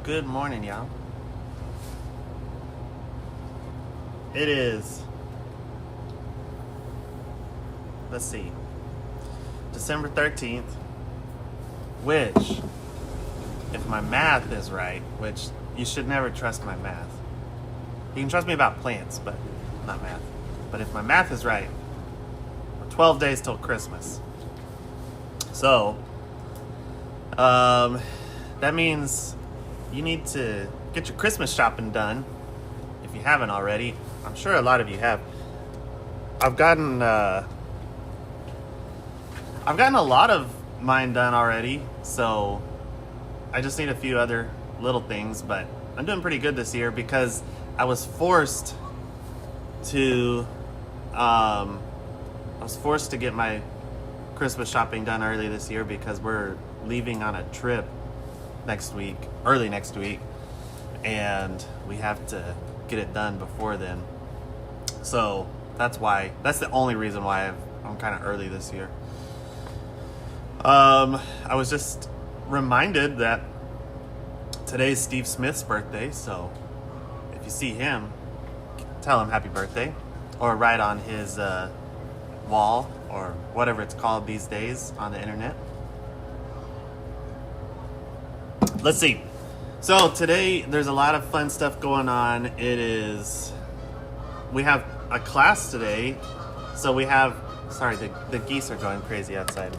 Good morning, y'all. It is, let's see, December 13th, which, if my math is right, which you should never trust my math. You can trust me about plants, but not math. But if my math is right, we're 12 days till Christmas. So, that means you need to get your Christmas shopping done if you haven't already. I'm sure a lot of you have. I've gotten a lot of mine done already, so I just need a few other little things, but I'm doing pretty good this year because I was forced to get my Christmas shopping done early this year because we're leaving on a trip early next week, and we have to get it done before then. So that's the only reason why I'm kind of early this year. I was just reminded that today's Steve Smith's birthday, so if you see him, tell him happy birthday, or write on his wall, or whatever it's called these days on the internet. Let's see. So today there's a lot of fun stuff going on. We have a class today. So we have, sorry, the geese are going crazy outside.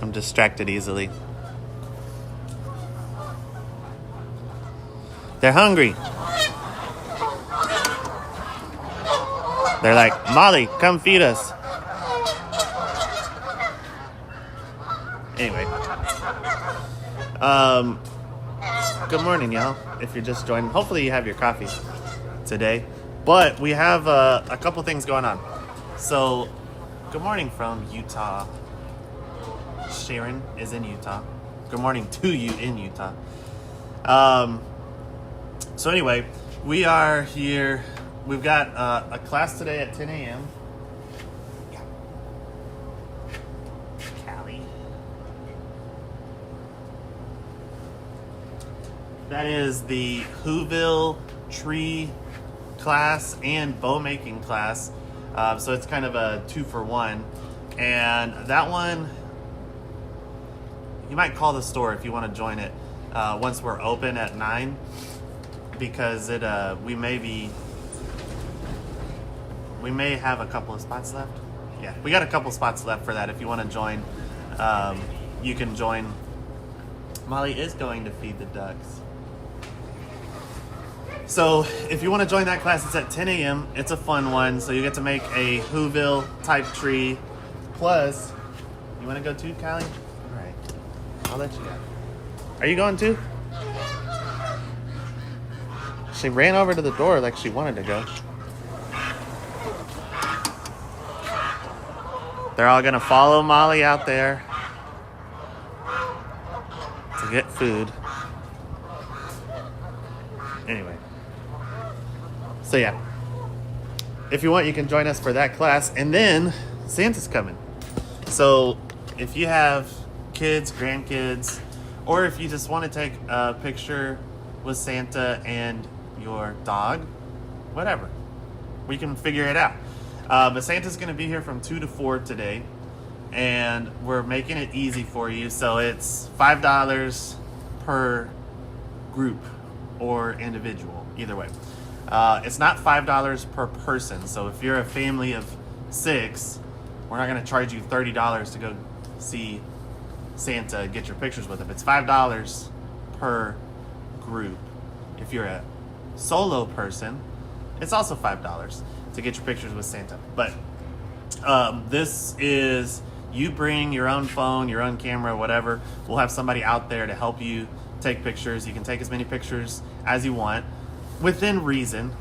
I'm distracted easily. They're hungry. They're like, Molly, come feed us. Anyway. Good morning, y'all. If you're just joining, hopefully you have your coffee today. But we have a couple things going on. So, good morning from Utah. Sharon is in Utah. Good morning to you in Utah. So anyway, we are here. We've got a class today at 10 a.m. Yeah. Callie. That is the Whoville tree class and bow making class. So it's kind of a 2-for-1. And that one, you might call the store if you want to join it once we're open at 9, because we may have a couple of spots left. Yeah, we got a couple spots left for that. If you want to join, you can join. Molly is going to feed the ducks. So if you want to join that class, it's at 10 a.m. It's a fun one. So you get to make a Whoville type tree. Plus, you want to go too, Callie? All right, I'll let you go. Are you going too? She ran over to the door like she wanted to go. They're all gonna follow Molly out there to get food. Anyway. So yeah. If you want, you can join us for that class. And then Santa's coming. So if you have kids, grandkids, or if you just want to take a picture with Santa and your dog, whatever, we can figure it out. But Santa's going to be here from 2 to 4 today, and we're making it easy for you. So it's $5 per group or individual, either way. It's not $5 per person. So if you're a family of 6, we're not going to charge you $30 to go see Santa and get your pictures with him. It's $5 per group. If you're a solo person, it's also $5 to get your pictures with Santa. But this is, you bring your own phone, your own camera, whatever. We'll have somebody out there to help you take pictures. You can take as many pictures as you want within reason.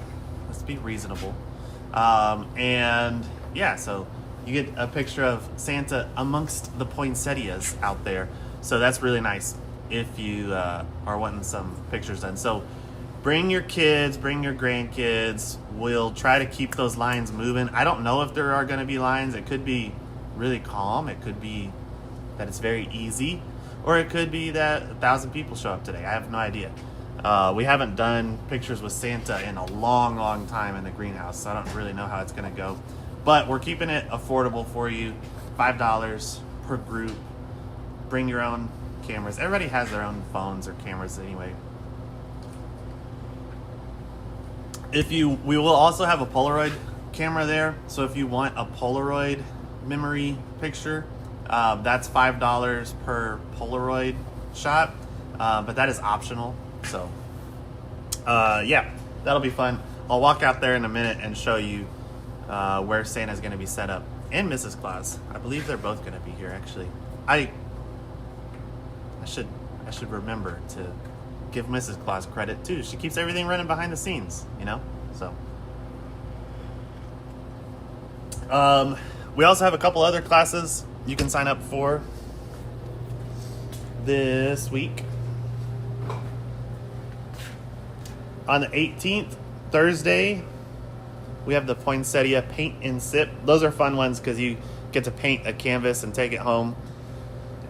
Let's be reasonable. And yeah, so you get a picture of Santa amongst the poinsettias out there. So that's really nice if you are wanting some pictures done. So bring your kids, bring your grandkids. We'll try to keep those lines moving. I don't know if there are going to be lines. It could be really calm. It could be that it's very easy. Or it could be that 1,000 people show up today. I have no idea. We haven't done pictures with Santa in a long, long time in the greenhouse, so I don't really know how it's going to go. But we're keeping it affordable for you. $5 per group. Bring your own cameras. Everybody has their own phones or cameras anyway. We will also have a Polaroid camera there. So if you want a Polaroid memory picture, that's $5 per Polaroid shot. But that is optional. So yeah, that'll be fun. I'll walk out there in a minute and show you where Santa's going to be set up, and Mrs. Claus. I believe they're both going to be here. Actually, I should remember to give Mrs. Claus credit too. She keeps everything running behind the scenes, you know. So we also have a couple other classes you can sign up for this week. On the 18th, Thursday, we have the Poinsettia Paint and Sip. Those are fun ones because you get to paint a canvas and take it home.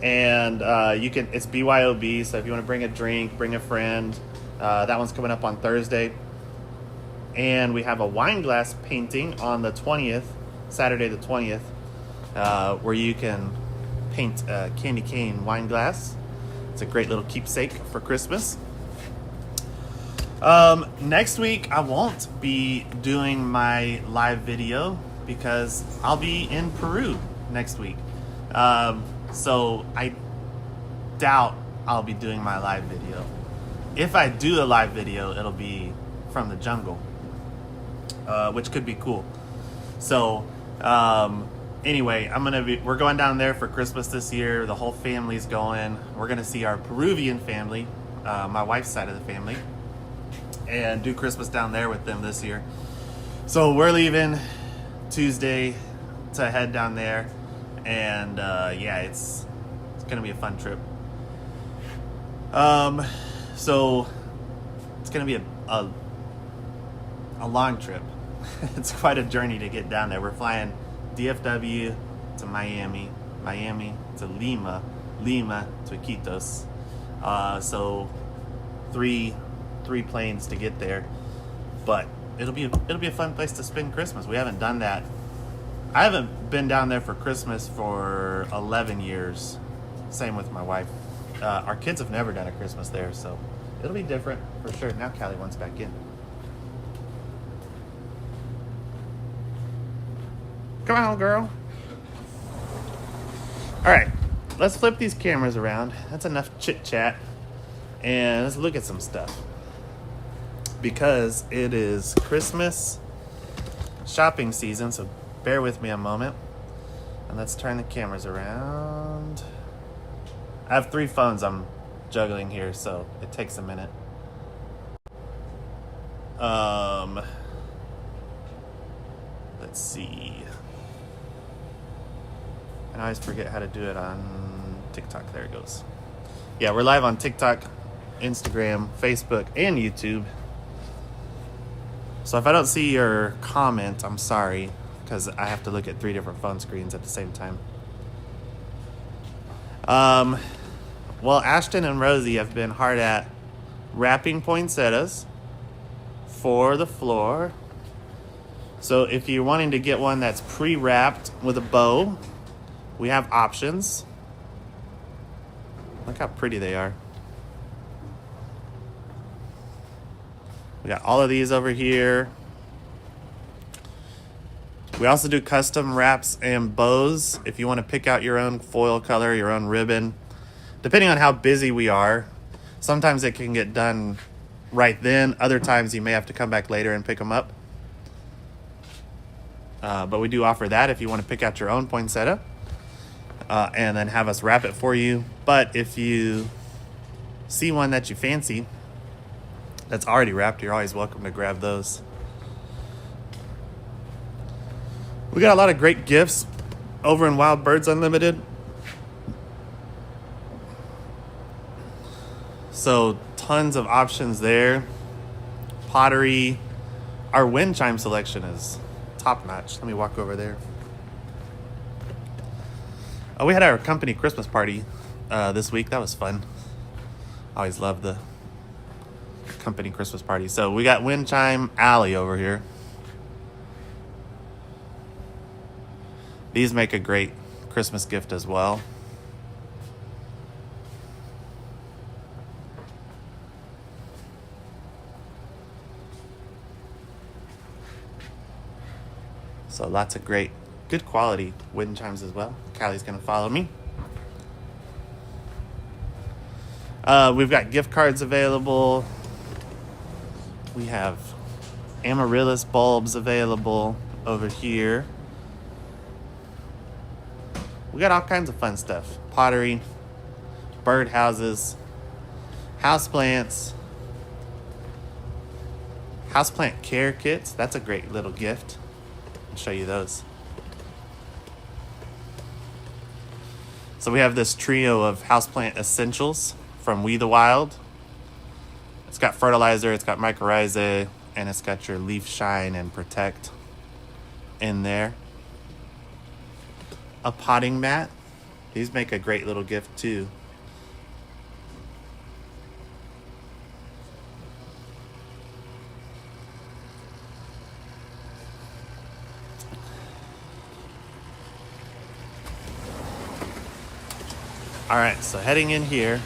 And it's BYOB, so if you want to bring a drink, bring a friend, that one's coming up on Thursday. And we have a wine glass painting on the 20th, Saturday the 20th, where you can paint a candy cane wine glass. It's a great little keepsake for Christmas. Next week, I won't be doing my live video because I'll be in Peru next week. So I doubt I'll be doing my live video. If I do a live video, it'll be from the jungle, which could be cool. So, anyway, we're going down there for Christmas this year. The whole family's going. We're going to see our Peruvian family, my wife's side of the family, and do Christmas down there with them this year. So we're leaving Tuesday to head down there, and yeah, it's gonna be a fun trip. So it's gonna be a long trip. It's quite a journey to get down there. We're flying DFW to Miami, Miami to Lima, Lima to Iquitos. So three planes to get there, but it'll be a fun place to spend Christmas. We haven't done that. I haven't been down there for Christmas for 11 years. Same with my wife. Our kids have never done a Christmas there, so it'll be different for sure. Now Callie wants back in. Come on, girl. All right, let's flip these cameras around. That's enough chit chat, and let's look at some stuff. Because it is Christmas shopping season, so bear with me a moment. And let's turn the cameras around. I have 3 phones I'm juggling here, so it takes a minute. Let's see. I always forget how to do it on TikTok. There it goes. Yeah, we're live on TikTok, Instagram, Facebook, and YouTube. So if I don't see your comment, I'm sorry, because I have to look at 3 different phone screens at the same time. Well, Ashton and Rosie have been hard at wrapping poinsettias for the floor. So if you're wanting to get one that's pre-wrapped with a bow, we have options. Look how pretty they are. We got all of these over here. We also do custom wraps and bows. If you want to pick out your own foil color, your own ribbon, depending on how busy we are, sometimes it can get done right then. Other times you may have to come back later and pick them up. But we do offer that if you want to pick out your own poinsettia and then have us wrap it for you. But if you see one that you fancy that's already wrapped, you're always welcome to grab those. We got a lot of great gifts over in Wild Birds Unlimited. So tons of options there. Pottery. Our wind chime selection is top notch. Let me walk over there. We had our company Christmas party this week. That was fun. Always love the company Christmas party. So we got Wind Chime Alley over here. These make a great Christmas gift as well. So lots of great, good quality wind chimes as well. Callie's gonna follow me. We've got gift cards available. We have amaryllis bulbs available over here. We got all kinds of fun stuff. Pottery, bird houses, houseplants, houseplant care kits. That's a great little gift. I'll show you those. So we have this trio of houseplant essentials from We the Wild. It's got fertilizer, it's got mycorrhizae, and it's got your leaf shine and protect in there. A potting mat. These make a great little gift too. All right, so heading in here,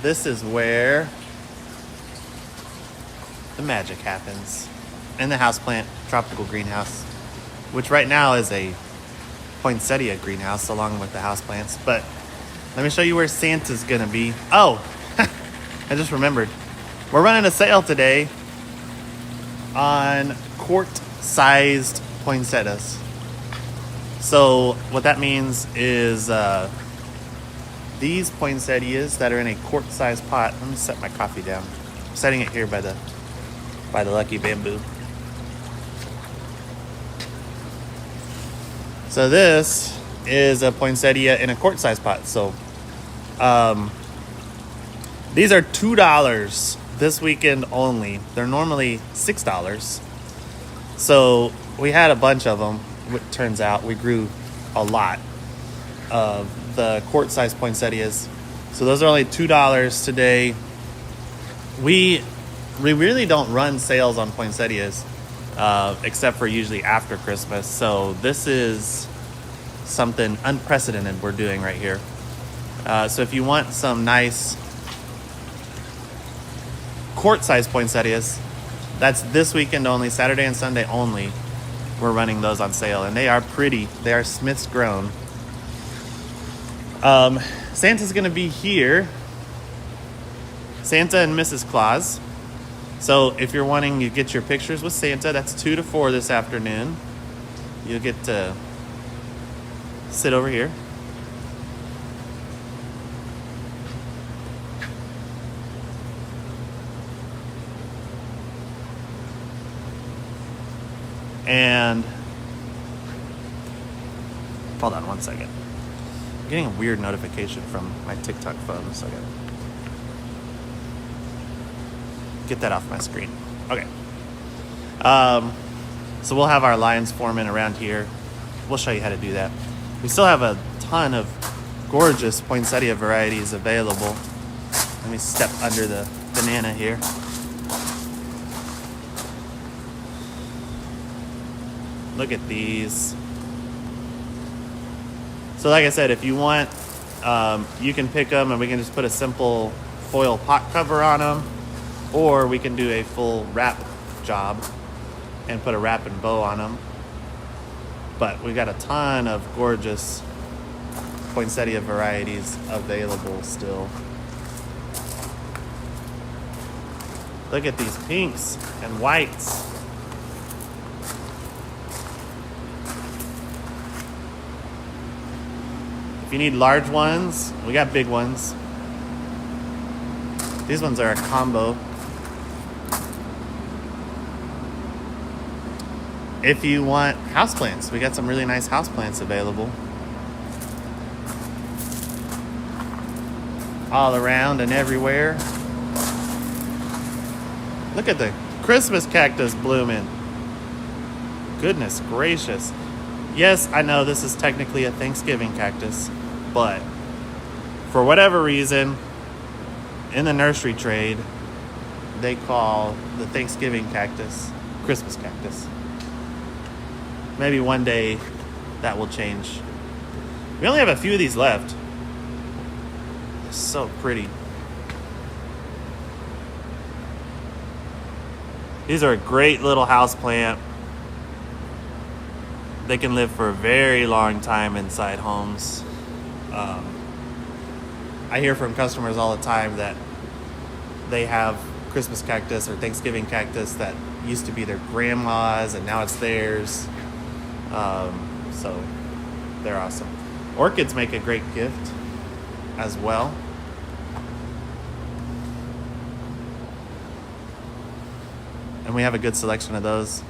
this is where the magic happens in the houseplant tropical greenhouse, which right now is a poinsettia greenhouse along with the houseplants. But let me show you where Santa's gonna be. Oh, I just remembered. We're running a sale today on quart-sized poinsettias. So what that means is these poinsettias that are in a quart-sized pot. Let me set my coffee down. I'm setting it here by the Lucky Bamboo. So this is a poinsettia in a quart-sized pot. So these are $2 this weekend only. They're normally $6. So we had a bunch of them. It turns out we grew a lot of the quart-sized poinsettias. So those are only $2 today. We really don't run sales on poinsettias except for usually after Christmas. So this is something unprecedented we're doing right here. So if you want some nice quart-sized poinsettias, that's this weekend only, Saturday and Sunday only. We're running those on sale, and they are pretty. They are Smith's grown. Santa's gonna be here. Santa and Mrs. Claus. So if you're wanting to get your pictures with Santa, that's 2 to 4 this afternoon. You'll get to sit over here. And hold on one second. I'm getting a weird notification from my TikTok phone, so I gotta get that off my screen. Okay. So we'll have our lines forming around here. We'll show you how to do that. We still have a ton of gorgeous poinsettia varieties available. Let me step under the banana here. Look at these. So like I said, if you want, you can pick them and we can just put a simple foil pot cover on them, or we can do a full wrap job and put a wrap and bow on them. But we got a ton of gorgeous poinsettia varieties available still. Look at these pinks and whites. If you need large ones, we got big ones. These ones are a combo. If you want houseplants, we got some really nice houseplants available. All around and everywhere. Look at the Christmas cactus blooming. Goodness gracious. Yes, I know this is technically a Thanksgiving cactus, but for whatever reason, in the nursery trade, they call the Thanksgiving cactus Christmas cactus. Maybe one day that will change. We only have a few of these left. They're so pretty. These are a great little house plant. They can live for a very long time inside homes. I hear from customers all the time that they have Christmas cactus or Thanksgiving cactus that used to be their grandma's and now it's theirs. So they're awesome. Orchids make a great gift as well. And we have a good selection of those.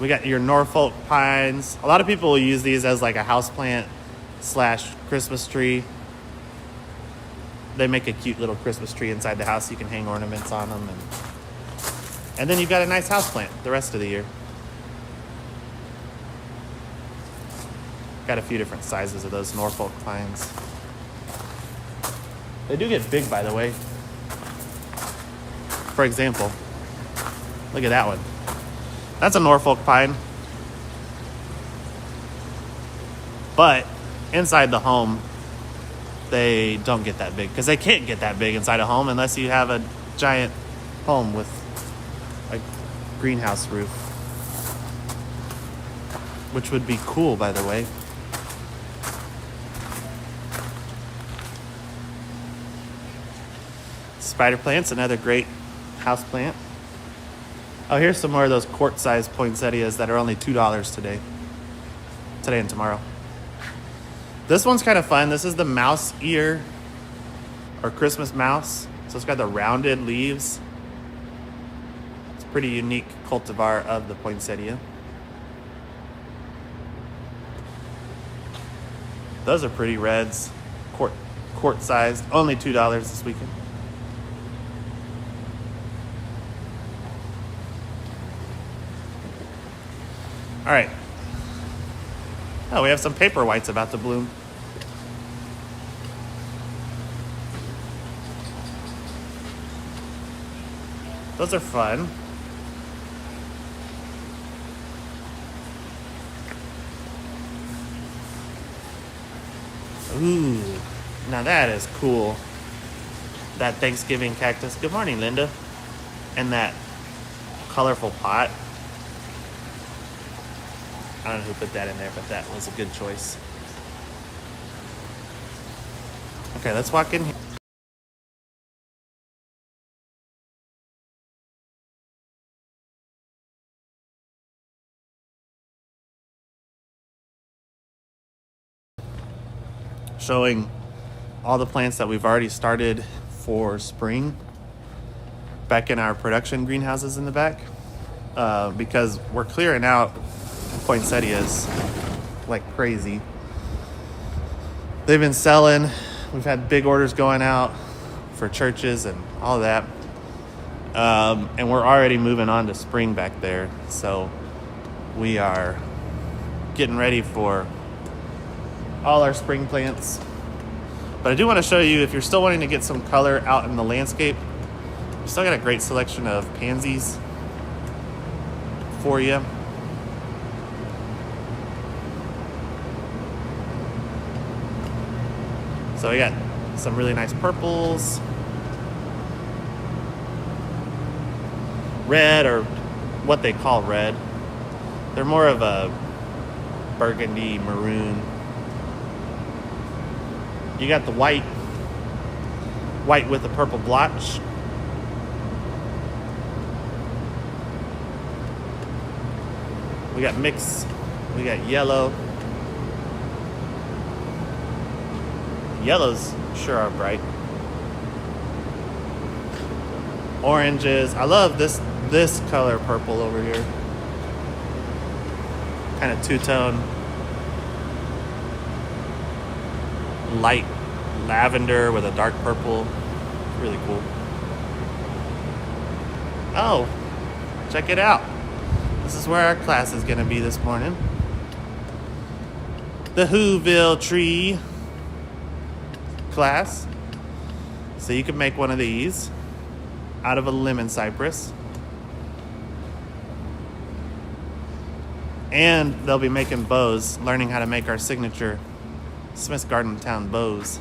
We got your Norfolk pines. A lot of people will use these as like a houseplant / Christmas tree. They make a cute little Christmas tree inside the house. You can hang ornaments on them. And then you've got a nice houseplant the rest of the year. Got a few different sizes of those Norfolk pines. They do get big, by the way. For example, look at that one. That's a Norfolk pine. But inside the home, they don't get that big because they can't get that big inside a home unless you have a giant home with a greenhouse roof, which would be cool, by the way. Spider plant's another great house plant. Oh, here's some more of those quart-sized poinsettias that are only $2 today and tomorrow. This one's kind of fun. This is the mouse ear or Christmas mouse. So it's got the rounded leaves. It's a pretty unique cultivar of the poinsettia. Those are pretty reds, quart-sized, only $2 this weekend. All right. Oh, we have some paper whites about to bloom. Those are fun. Ooh, now that is cool. That Thanksgiving cactus. Good morning, Linda. And that colorful pot. I don't know who put that in there, but that was a good choice. Okay, let's walk in here. Showing all the plants that we've already started for spring back in our production greenhouses in the back, because we're clearing out poinsettias like crazy. They've been selling. We've had big orders going out for churches and all that. And we're already moving on to spring back there. So we are getting ready for all our spring plants. But I do want to show you, if you're still wanting to get some color out in the landscape, we still got a great selection of pansies for you. So we got some really nice purples, red, or what they call red. They're more of a burgundy maroon. You got the white with a purple blotch. We got mix, we got yellow. Yellows sure are bright. Oranges. I love this color purple over here. Kind of two-tone. Light lavender with a dark purple. Really cool. Oh, check it out. This is where our class is going to be this morning. the Whoville tree class. So you can make one of these out of a lemon cypress. And they'll be making bows, learning how to make our signature Smith's Garden Town bows.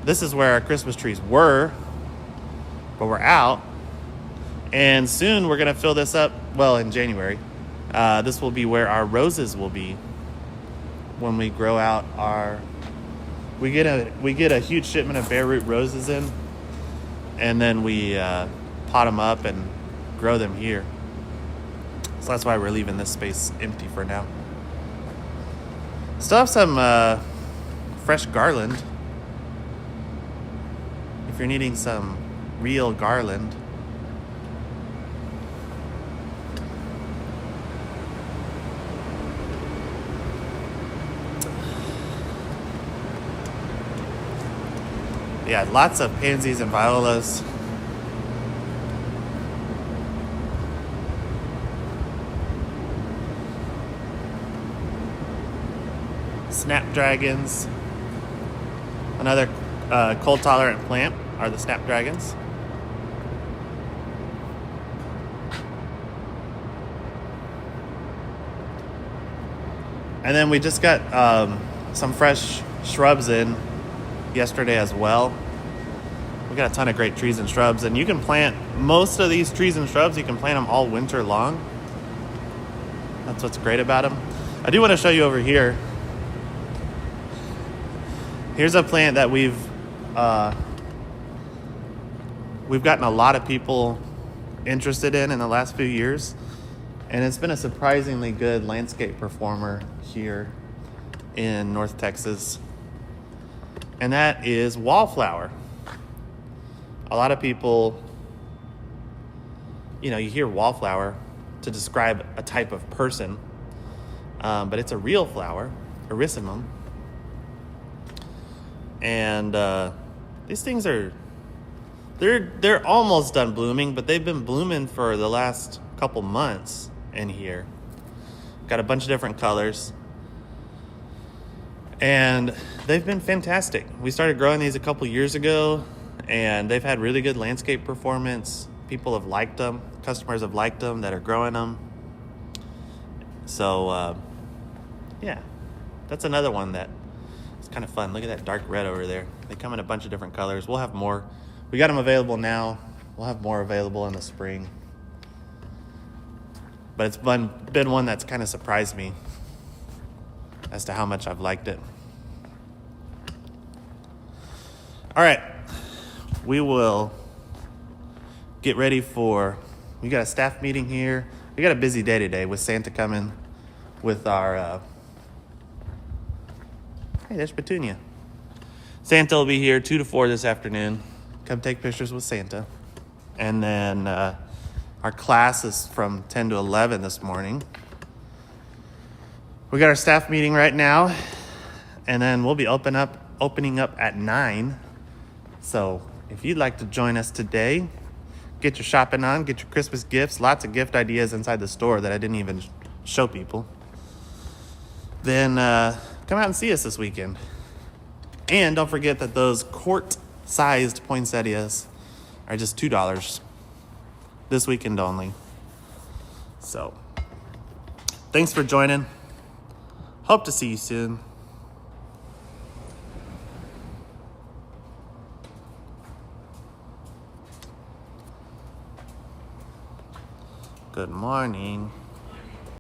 This is where our Christmas trees were, but we're out. And soon we're going to fill this up, well, in January. This will be where our roses will be when we grow out our... We get a huge shipment of bare root roses in, and then we pot them up and grow them here. So that's why we're leaving this space empty for now. Still have some fresh garland. If you're needing some real garland. Yeah, lots of pansies and violas. Snapdragons. Another cold tolerant plant are the snapdragons. And then we just got some fresh shrubs in yesterday as well. We got a ton of great trees and shrubs, and you can plant most of these trees and shrubs. You can plant them all winter long. That's what's great about them. I do want to show you over here. Here's a plant that we've gotten a lot of people interested in the last few years, and it's been a surprisingly good landscape performer here in North Texas, and that is wallflower. A lot of people, you hear wallflower to describe a type of person, but it's a real flower, Erysimum. And these things they're almost done blooming, but they've been blooming for the last couple months in here. Got a bunch of different colors, and they've been fantastic. We started growing these a couple years ago, and they've had really good landscape performance. People have liked them. Customers have liked them that are growing them. So, yeah, that's another one that is kind of fun. Look at that dark red over there. They come in a bunch of different colors. We'll have more. We got them available now. We'll have more available in the spring. But it's been one that's kind of surprised me as to how much I've liked it. All right. We will get ready we got a staff meeting here. We got a busy day today with Santa coming with our, hey, there's Petunia. Santa will be here 2 to 4 this afternoon. Come take pictures with Santa. And then our class is from 10 to 11 this morning. We got our staff meeting right now, and then we'll be opening up at 9. So if you'd like to join us today, get your shopping on, get your Christmas gifts, lots of gift ideas inside the store that I didn't even show people, then come out and see us this weekend. And don't forget that those quart-sized poinsettias are just $2 this weekend only. So, thanks for joining. Hope to see you soon. Good morning.